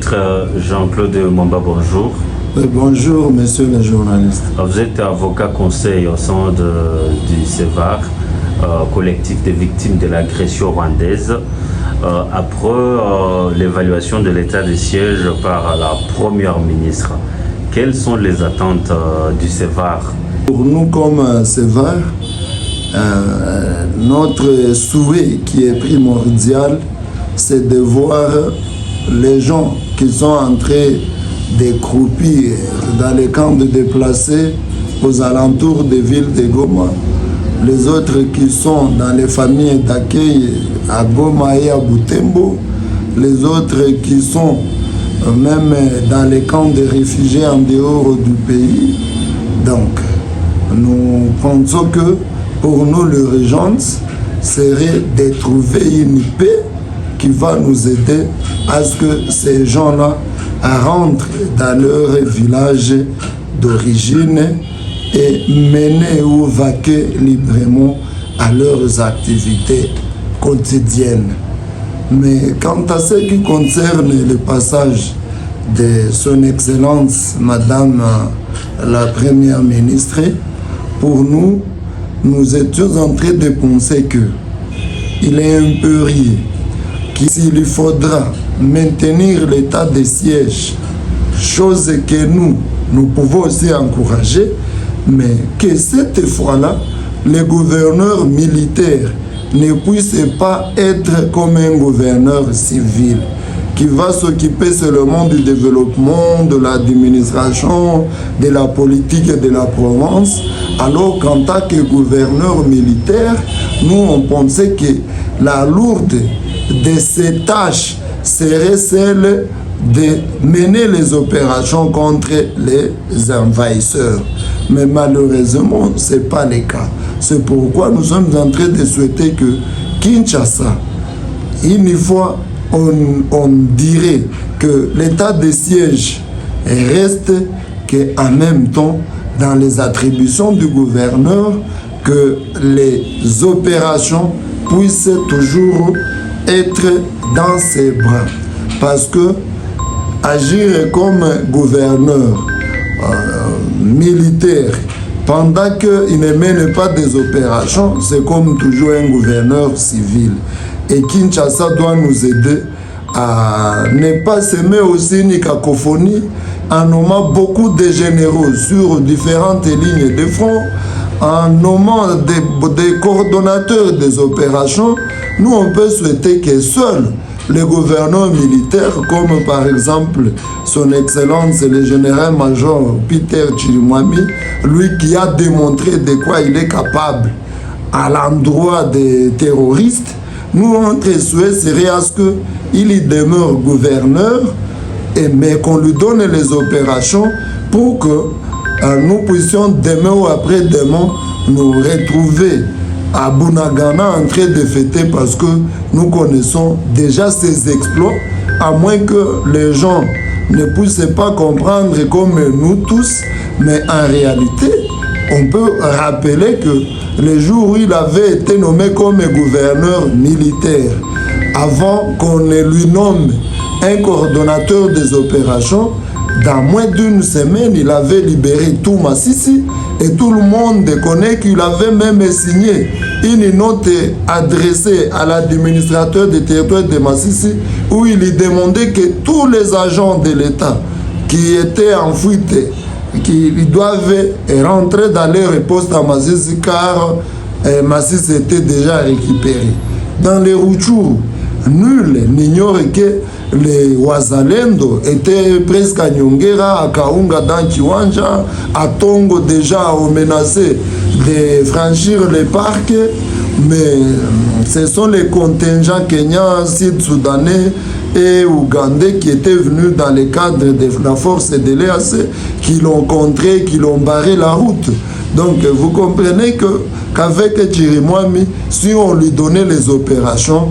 Maître Jean-Claude Mwamba, bonjour. Bonjour, monsieur le journaliste. Vous êtes avocat conseil au sein du CEVAR, collectif des victimes de l'agression rwandaise. Après l'évaluation de l'état de siège par la première ministre, quelles sont les attentes du CEVAR? Pour nous, comme CEVAR, notre souhait qui est primordial, c'est de voir les gens qui sont entrés de croupir dans les camps de déplacés aux alentours des villes de Goma, les autres qui sont dans les familles d'accueil à Goma et à Butembo, les autres qui sont même dans les camps de réfugiés en dehors du pays. Donc, nous pensons que pour nous, l'urgence serait de trouver une paix qui va nous aider à ce que ces gens-là rentrent dans leur village d'origine et mener ou vaquer librement à leurs activités quotidiennes. Mais quant à ce qui concerne le passage de son Excellence Madame la Première ministre, pour nous, nous étions en train de penser que il est impérieux qu'il faudra maintenir l'état de siège, chose que nous pouvons aussi encourager, mais que cette fois-là, les gouverneurs militaires ne puissent pas être comme un gouverneur civil qui va s'occuper seulement du développement, de l'administration, de la politique et de la province, alors qu'en tant que gouverneur militaire, nous on pensait que la lourde de ces tâches serait celle de mener les opérations contre les envahisseurs. Mais malheureusement, ce n'est pas le cas. C'est pourquoi nous sommes en train de souhaiter que Kinshasa, une fois, on dirait que l'état de siège reste qu'en même temps, dans les attributions du gouverneur, que les opérations puissent toujours être dans ses bras. Parce que agir comme gouverneur militaire pendant qu'il ne mène pas des opérations, c'est comme toujours un gouverneur civil. Et Kinshasa doit nous aider à ne pas semer aussi une cacophonie en nommant beaucoup de généraux sur différentes lignes de front, en nommant des coordonnateurs des opérations. Nous, on peut souhaiter que seuls les gouverneurs militaires, comme par exemple son Excellence le général-major Peter Chirimwami, lui qui a démontré de quoi il est capable à l'endroit des terroristes, nous, notre souhait serait à ce qu'il y demeure gouverneur, mais qu'on lui donne les opérations pour que nous puissions demain ou après-demain nous retrouver à Bunagana en train de fêter, parce que nous connaissons déjà ses exploits, à moins que les gens ne puissent pas comprendre comme nous tous, mais en réalité, on peut rappeler que le jour où il avait été nommé comme gouverneur militaire, avant qu'on ne lui nomme un coordonnateur des opérations, dans moins d'une semaine, il avait libéré tout Massissi et tout le monde connaît qu'il avait même signé une note adressée à l'administrateur des territoires de Massissi où il lui demandait que tous les agents de l'État qui étaient en fuite, qu'ils doivent rentrer dans leur poste à Massissi car Massissi était déjà récupéré. Dans les Rutshuru, nul n'ignore que les Wazalendo étaient presque à Nyongera, à Kaunga dans Kiwanja, à Tongo déjà ont menacé de franchir les parcs, mais ce sont les contingents kenyans, sud-soudanais et ougandais qui étaient venus dans le cadre de la force de l'EAC qui l'ont contré, qui l'ont barré la route. Donc vous comprenez qu'avec Chirimwami, si on lui donnait les opérations,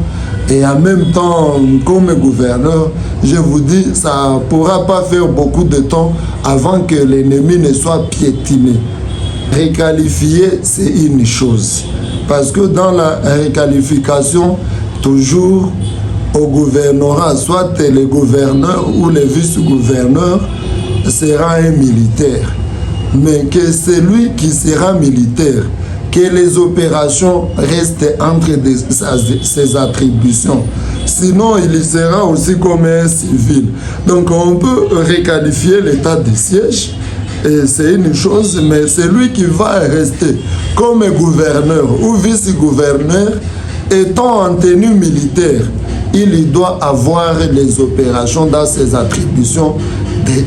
et en même temps, comme gouverneur, je vous dis, ça ne pourra pas faire beaucoup de temps avant que l'ennemi ne soit piétiné. Requalifier, c'est une chose. Parce que dans la requalification, toujours, au gouvernorat, soit le gouverneur ou le vice-gouverneur sera un militaire. Mais que celui qui sera militaire, que les opérations restent entre ses attributions. Sinon, il sera aussi comme un civil. Donc, on peut requalifier l'état de siège, et c'est une chose, mais celui qui va rester comme gouverneur ou vice-gouverneur, étant en tenue militaire, il doit avoir les opérations dans ses attributions.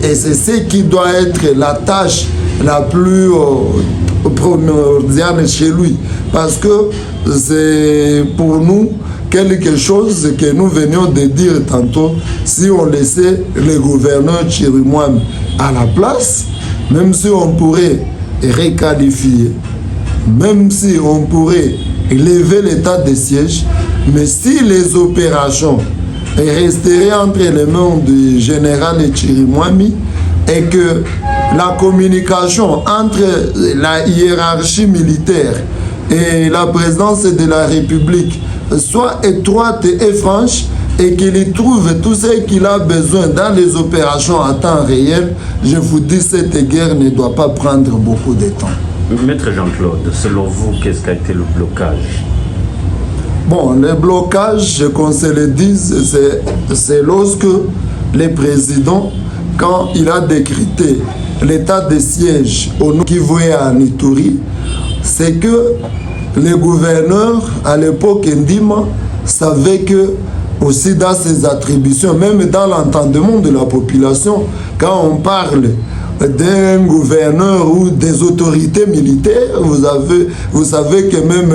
Et c'est ce qui doit être la tâche la plus primordiale chez lui. Parce que c'est pour nous quelque chose que nous venions de dire tantôt. Si on laissait le gouverneur Chirimwami à la place, même si on pourrait requalifier, même si on pourrait lever l'état de siège, mais si les opérations resteraient entre les mains du général Chirimwami et que la communication entre la hiérarchie militaire et la présidence de la République soit étroite et franche, et qu'il y trouve tout ce qu'il a besoin dans les opérations à temps réel, je vous dis, cette guerre ne doit pas prendre beaucoup de temps. Maître Jean-Claude, selon vous, qu'est-ce qu'a été le blocage? Bon, le blocage, qu'on se le dise, c'est lorsque le président, quand il a décrété l'état de siège au Kivu et à Ituri, c'est que le gouverneur, à l'époque Ndima, savait que aussi dans ses attributions, même dans l'entendement de la population, quand on parle d'un gouverneur ou des autorités militaires, vous savez que même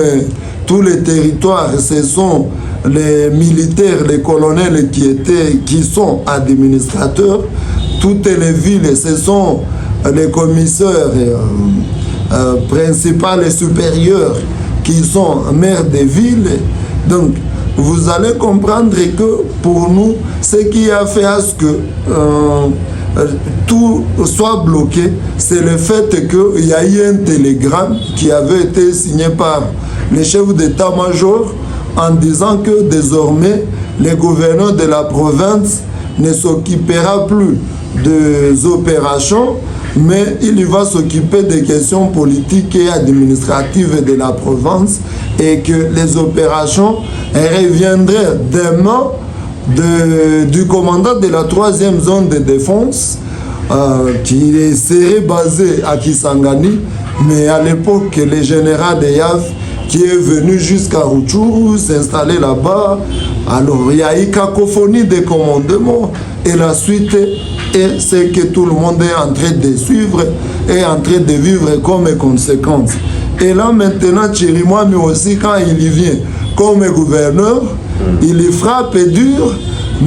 tous les territoires, ce sont les militaires, les colonels qui sont administrateurs. Toutes les villes, ce sont les commissaires principaux et supérieurs qui sont maires des villes. Donc, vous allez comprendre que pour nous, ce qui a fait à ce que tout soit bloqué, c'est le fait qu'il y a eu un télégramme qui avait été signé par le chef d'état-major en disant que désormais, le gouverneur de la province ne s'occupera plus des opérations, mais il va s'occuper des questions politiques et administratives de la province, et que les opérations reviendraient des mains du commandant de la 3e zone de défense, qui serait basé à Kisangani, mais à l'époque, le général de Yav, qui est venu jusqu'à Rutshuru, s'installer là-bas. Alors, il y a eu cacophonie des commandements, et la suite est ce que tout le monde est en train de suivre et en train de vivre comme conséquence. Et là, maintenant, Chirimwami aussi, quand il y vient comme gouverneur, il y frappe dur,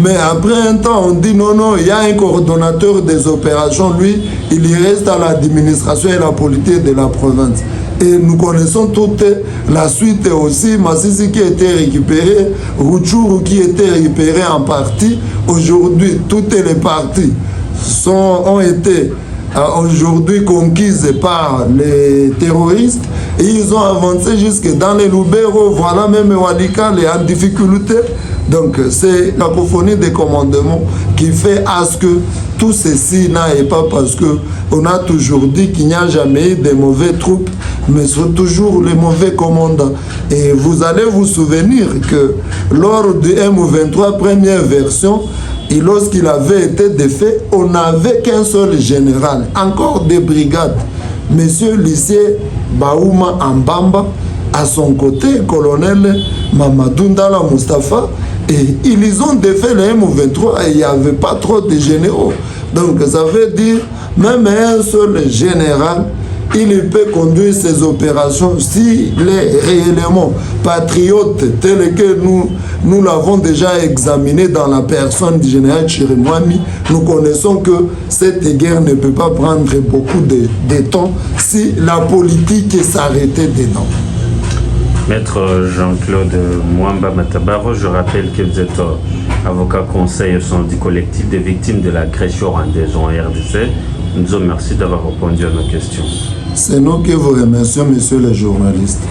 mais après un temps, on dit non, il y a un coordonnateur des opérations, lui, il y reste à l'administration et la politique de la province. Et nous connaissons toute la suite aussi, Masisi qui a été récupéré, Rutshuru qui a été récupéré en partie. Aujourd'hui, toutes les parties ont été aujourd'hui conquises par les terroristes, et ils ont avancé jusque dans les Lubero, voilà même Walikale en difficulté. Donc c'est la cacophonie des commandements qui fait à ce que tout ceci n'aille pas, parce qu'on a toujours dit qu'il n'y a jamais eu de mauvais troupes, mais c'est toujours les mauvais commandants. Et vous allez vous souvenir que lors du M23 première version, et lorsqu'il avait été défait, on n'avait qu'un seul général, encore des brigades. Monsieur Lycée Baouma Ambamba, à son côté, colonel Mamadou Ndala Mustafa, et ils ont défait le M23 et il n'y avait pas trop de généraux. Donc ça veut dire, même un seul général, il peut conduire ses opérations s'il est réellement patriote, tel que nous l'avons déjà examiné dans la personne du général Chirimwami. Nous connaissons que cette guerre ne peut pas prendre beaucoup de temps si la politique s'arrêtait dedans. Maître Jean-Claude Mwamba Matabaro, je rappelle que vous êtes avocat conseil au sein du collectif des victimes de l'agression rwandaise en RDC. Nous vous remercions d'avoir répondu à nos questions. C'est nous qui vous remercions, messieurs les journalistes.